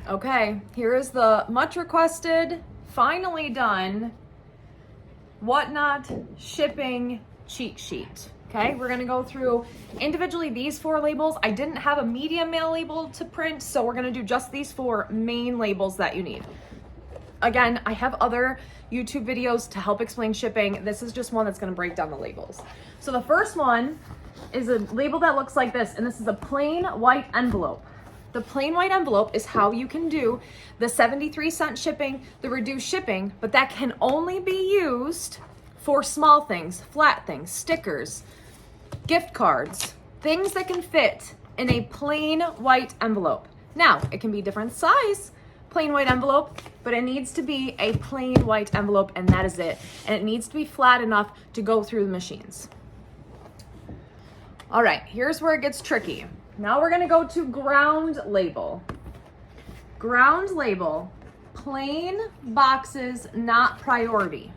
Okay, here is the much requested, finally done, Whatnot shipping cheat sheet. Okay, we're gonna go through individually these 4 labels. I didn't have a medium mail label to print, so we're gonna do just these 4 main labels that you need. Again, I have other YouTube videos to help explain shipping. This is just one that's gonna break down the labels. So the first one is a label that looks like this, and this is a plain white envelope. The plain white envelope is how you can do the 73-cent shipping, the reduced shipping, but that can only be used for small things, flat things, stickers, gift cards, things that can fit in a plain white envelope. Now, it can be different size, plain white envelope, but it needs to be a plain white envelope, and that is it. And it needs to be flat enough to go through the machines. All right, here's where it gets tricky. Now we're gonna go to ground label. Ground label, plain boxes, not priority.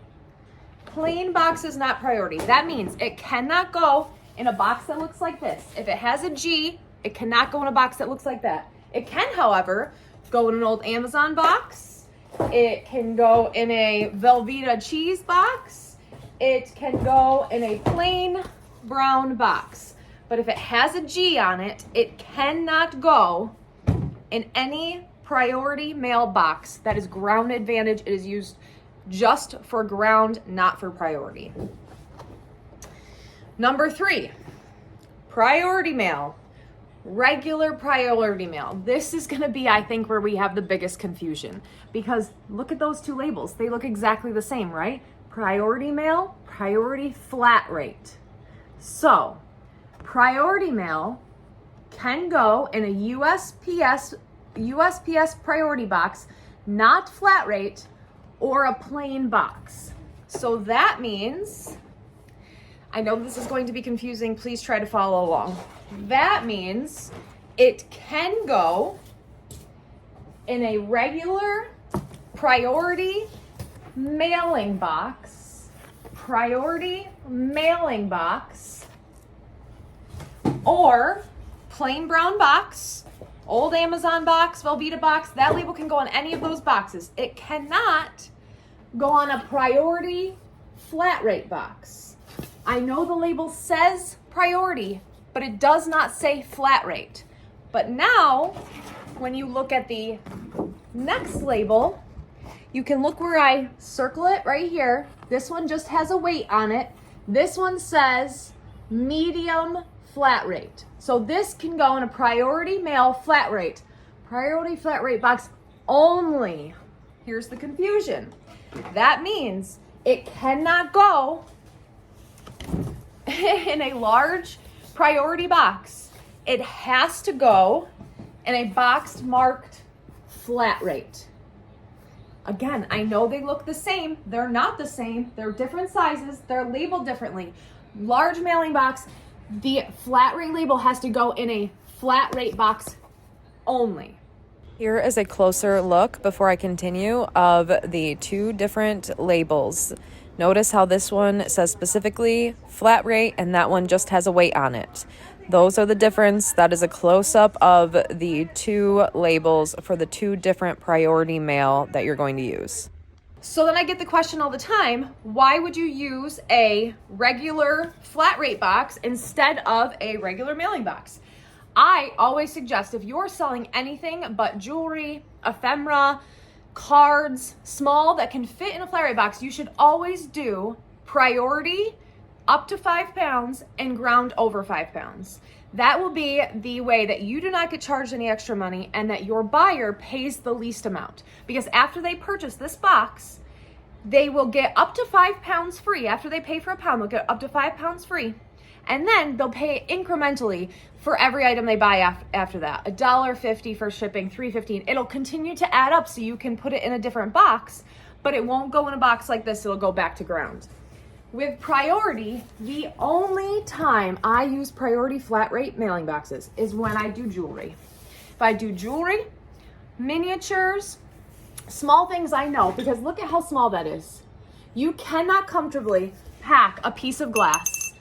Plain boxes, not priority. That means it cannot go in a box that looks like this. If it has a G, it cannot go in a box that looks like that. It can, however, go in an old Amazon box. It can go in a Velveeta cheese box. It can go in a plain brown box. But if it has a G on it, it cannot go in any priority mail box that is ground advantage. It is used just for ground, not for priority. Number 3, priority mail, regular priority mail. This is gonna be, I think, where we have the biggest confusion, because look at those 2 labels. They look exactly the same, right? Priority mail, priority flat rate. So, priority mail can go in a USPS priority box, not flat rate, or a plain box. So that means, I know this is going to be confusing, please try to follow along. That means it can go in a regular priority mailing box, or plain brown box, old Amazon box, Velveeta box. That label can go on any of those boxes. It cannot go on a priority flat rate box. I know the label says priority, but it does not say flat rate. But now, when you look at the next label, you can look where I circle it right here. This one just has a weight on it. This one says medium flat rate. So this can go in a priority mail flat rate box only. Here's the confusion. That means it cannot go in a large priority box. It has to go in a box marked flat rate. Again, I know they look the same. They're not the same. They're different sizes. They're labeled differently. Large mailing box, the flat rate label has to go in a flat rate box only. Here is a closer look before I continue of the 2 different labels. Notice how this one says specifically flat rate and that one just has a weight on it. Those are the difference. That is a close-up of the 2 labels for the 2 different priority mail that you're going to use. So then I get the question all the time, why would you use a regular flat rate box instead of a regular mailing box? I always suggest, if you're selling anything but jewelry, ephemera, cards, small that can fit in a flat rate box, you should always do priority up to 5 pounds and ground over 5 pounds. That will be the way that you do not get charged any extra money and that your buyer pays the least amount. Because after they purchase this box, they will get up to 5 pounds free. After they pay for a pound, they'll get up to 5 pounds free. And then they'll pay incrementally for every item they buy after that. $1.50 for shipping, $3.15. It'll continue to add up so you can put it in a different box, but it won't go in a box like this. It'll go back to ground. With priority, the only time I use priority flat rate mailing boxes is when I do jewelry. If I do jewelry, miniatures, small things, I know, because look at how small that is. You cannot comfortably pack a piece of glass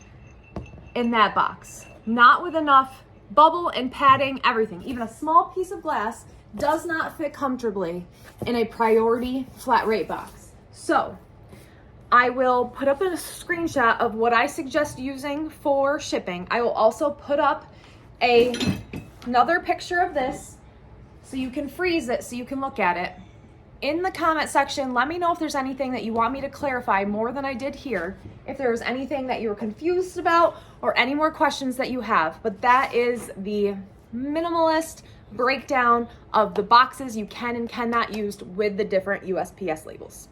in that box. Not with enough bubble and padding, everything. Even a small piece of glass does not fit comfortably in a priority flat rate box. So I will put up a screenshot of what I suggest using for shipping. I will also put up another picture of this so you can freeze it so you can look at it. In the comment section, let me know if there's anything that you want me to clarify more than I did here, if there's anything that you were confused about or any more questions that you have. But that is the minimalist breakdown of the boxes you can and cannot use with the different USPS labels.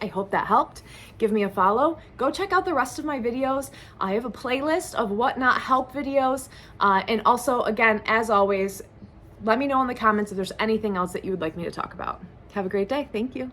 I hope that helped. Give me a follow. Go check out the rest of my videos. I have a playlist of what not help videos. And also, again, as always, let me know in the comments if there's anything else that you would like me to talk about. Have a great day. Thank you.